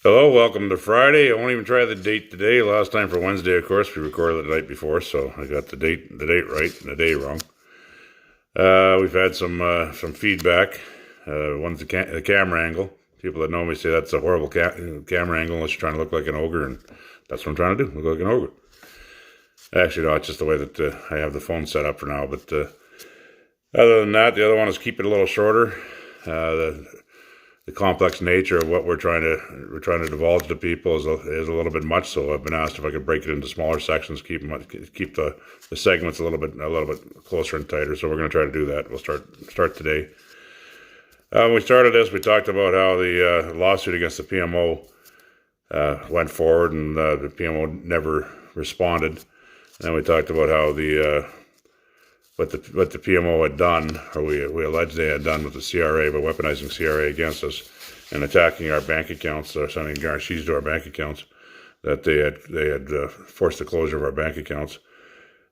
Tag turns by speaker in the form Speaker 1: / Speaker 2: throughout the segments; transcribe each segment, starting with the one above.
Speaker 1: Hello, welcome to Friday. I won't even try the date today. Last time for Wednesday, of course, we recorded the night before, so I got the date right and the day wrong. We've had some feedback. One's the camera angle. People that know me say that's a horrible camera angle unless you're trying to look like an ogre, and that's what I'm trying to do, look like an ogre. Actually, no, it's just the way that I have the phone set up for now. But other than that, the other one is keep it a little shorter. The complex nature of what we're trying to divulge to people is a little bit much. So I've been asked if I could break it into smaller sections, keep the segments a little bit closer and tighter. So we're going to try to do that. We'll start today. When we started this, we talked about how the lawsuit against the PMO went forward, and the PMO never responded. And we talked about how what the PMO had done, or we alleged they had done with the CRA by weaponizing CRA against us and attacking our bank accounts, or sending guarantees to our bank accounts, that they had forced the closure of our bank accounts.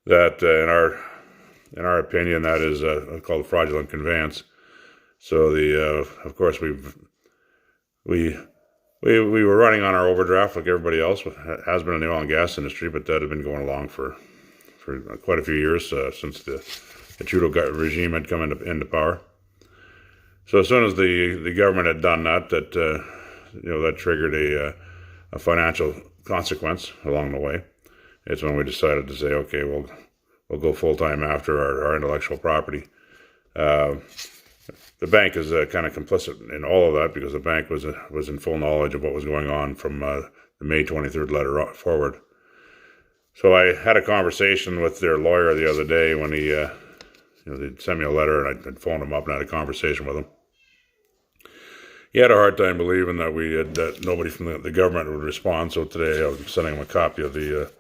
Speaker 1: That in our opinion, that is called fraudulent conveyance. So of course we were running on our overdraft like everybody else has been in the oil and gas industry, but that had been going along for quite a few years since the Trudeau regime had come into power. So as soon as the government had done that, that triggered a financial consequence along the way. It's when we decided to say, okay, we'll go full time after our intellectual property. The bank is kind of complicit in all of that because the bank was in full knowledge of what was going on from the May 23rd letter forward. So I had a conversation with their lawyer the other day when they sent me a letter, and I'd phoned him up and had a conversation with him. He had a hard time believing that nobody from the government would respond. So today I'm sending him a copy of the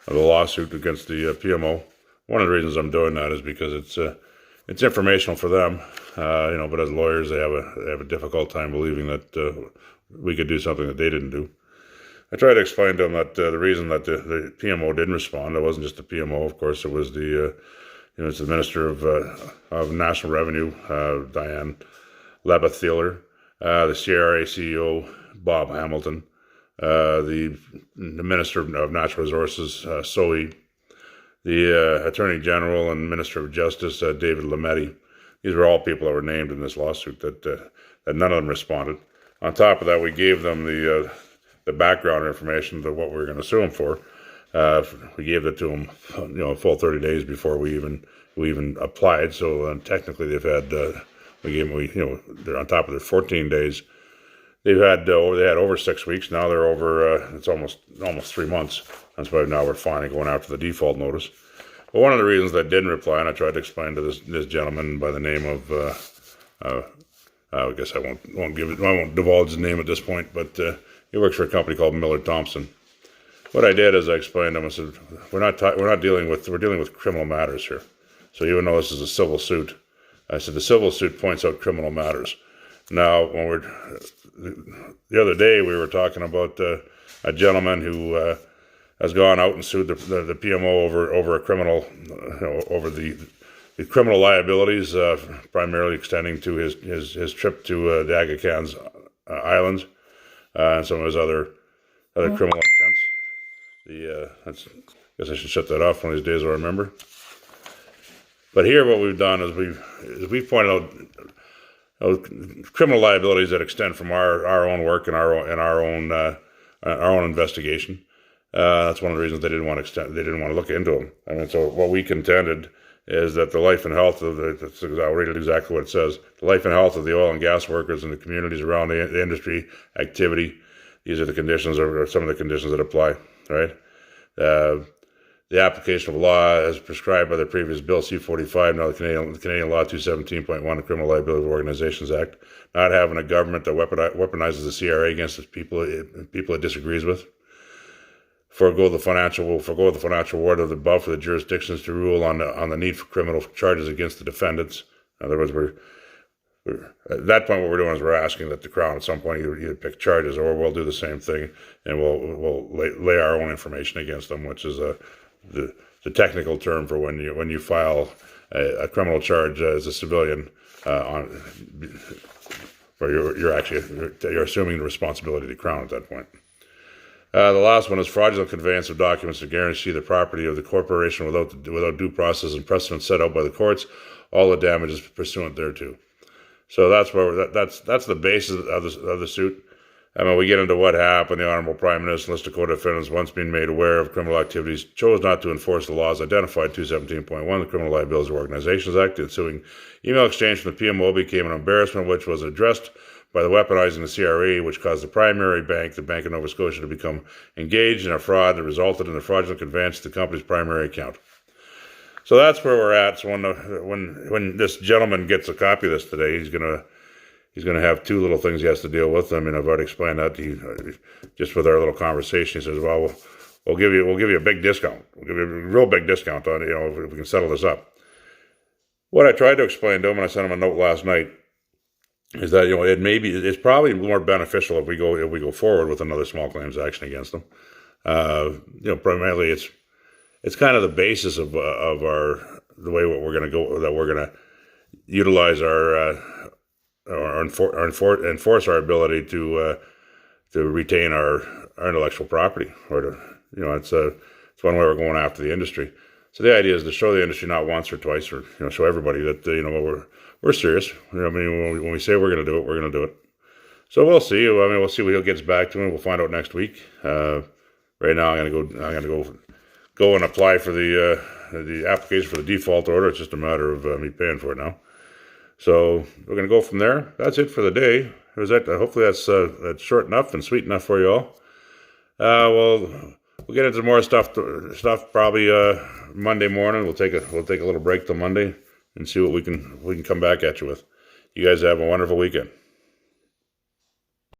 Speaker 1: lawsuit against the PMO. One of the reasons I'm doing that is because it's informational for them, but as lawyers, they have a difficult time believing that we could do something that they didn't do. I tried to explain to them that the reason that the PMO didn't respond, it wasn't just the PMO, of course, it was it's the Minister of National Revenue, Diane Lebeth-Thieler, the CRA CEO, Bob Hamilton, the Minister of Natural Resources, Soe, the Attorney General and Minister of Justice, David Lametti. These were all people that were named in this lawsuit that none of them responded. On top of that, we gave them the background information to what we were going to sue them for. We gave it to them, a full 30 days before we even applied. So technically, they've had they're on top of their 14 days. They had over 6 weeks. Now they're over. It's almost 3 months. That's why now we're finally going after the default notice. But one of the reasons that didn't reply, and I tried to explain to this gentleman by the name of I guess I won't divulge his name at this point, but he works for a company called Miller Thompson. What I did is I explained to him. I said, we're dealing with criminal matters here. So even though this is a civil suit, I said the civil suit points out criminal matters. Now, the other day we were talking about a gentleman who has gone out and sued the PMO over a criminal, over the criminal liabilities, primarily extending to his trip to the Aga Khans Islands and some of his other criminal intents. I guess I should shut that off one of these days. I'll remember. But here, what we've done is we've pointed out criminal liabilities that extend from our own work and our own investigation. That's one of the reasons they didn't want to look into them. I mean, so what we contended is that the life and health of I'll read it exactly what it says: the life and health of the oil and gas workers and the communities around the industry activity. These are the conditions, or some of the conditions that apply. Right. The application of law as prescribed by the previous Bill C-45, now the Canadian Law 217.1, the Criminal Liability of Organizations Act, not having a government that weaponizes the CRA against its people it disagrees with. Forego the financial reward of the above for the jurisdictions to rule on the need for criminal charges against the defendants. In other words, we're at that point, what we're doing is we're asking that the Crown at some point either pick charges, or we'll do the same thing and we'll lay our own information against them, which is the technical term for when you file a criminal charge as a civilian or you're assuming the responsibility of the Crown at that point. The last one is fraudulent conveyance of documents to guarantee the property of the corporation without due process and precedent set out by the courts. All the damages pursuant thereto. So that's where that's the basis of the suit. I mean, we get into what happened. The Honorable Prime Minister and list of co-defendants, once being made aware of criminal activities, chose not to enforce the laws identified 217.1, the Criminal Liabilities of Organizations Act. The ensuing email exchange from the PMO became an embarrassment, which was addressed by the weaponizing the CRA, which caused the primary bank, the Bank of Nova Scotia, to become engaged in a fraud that resulted in the fraudulent conveyance to the company's primary account. So that's where we're at. So when this gentleman gets a copy of this today, he's gonna have two little things he has to deal with. I mean, I've already explained that to you, just with our little conversation. He says, "Well, we'll give you a big discount. We'll give you a real big discount on it, if we can settle this up." What I tried to explain to him, and I sent him a note last night, is that it's probably more beneficial if we go forward with another small claims action against them. Primarily it's kind of the basis of the way what we're going to go, that we're going to utilize or enforce our ability to retain our intellectual property, or it's one way we're going after the industry. So the idea is to show the industry not once or twice, or show everybody that we're serious. When we say we're going to do it, we're going to do it. So we'll see. We'll see what he gets back to me. We'll find out next week. Right now, I'm gonna go and apply for the application for the default order. It's just a matter of me paying for it now. So we're gonna go from there. That's it for the day. Hopefully that's short enough and sweet enough for you all. We'll get into more stuff probably Monday morning. We'll take a little break till Monday and see what we can come back at you with. You guys have a wonderful weekend.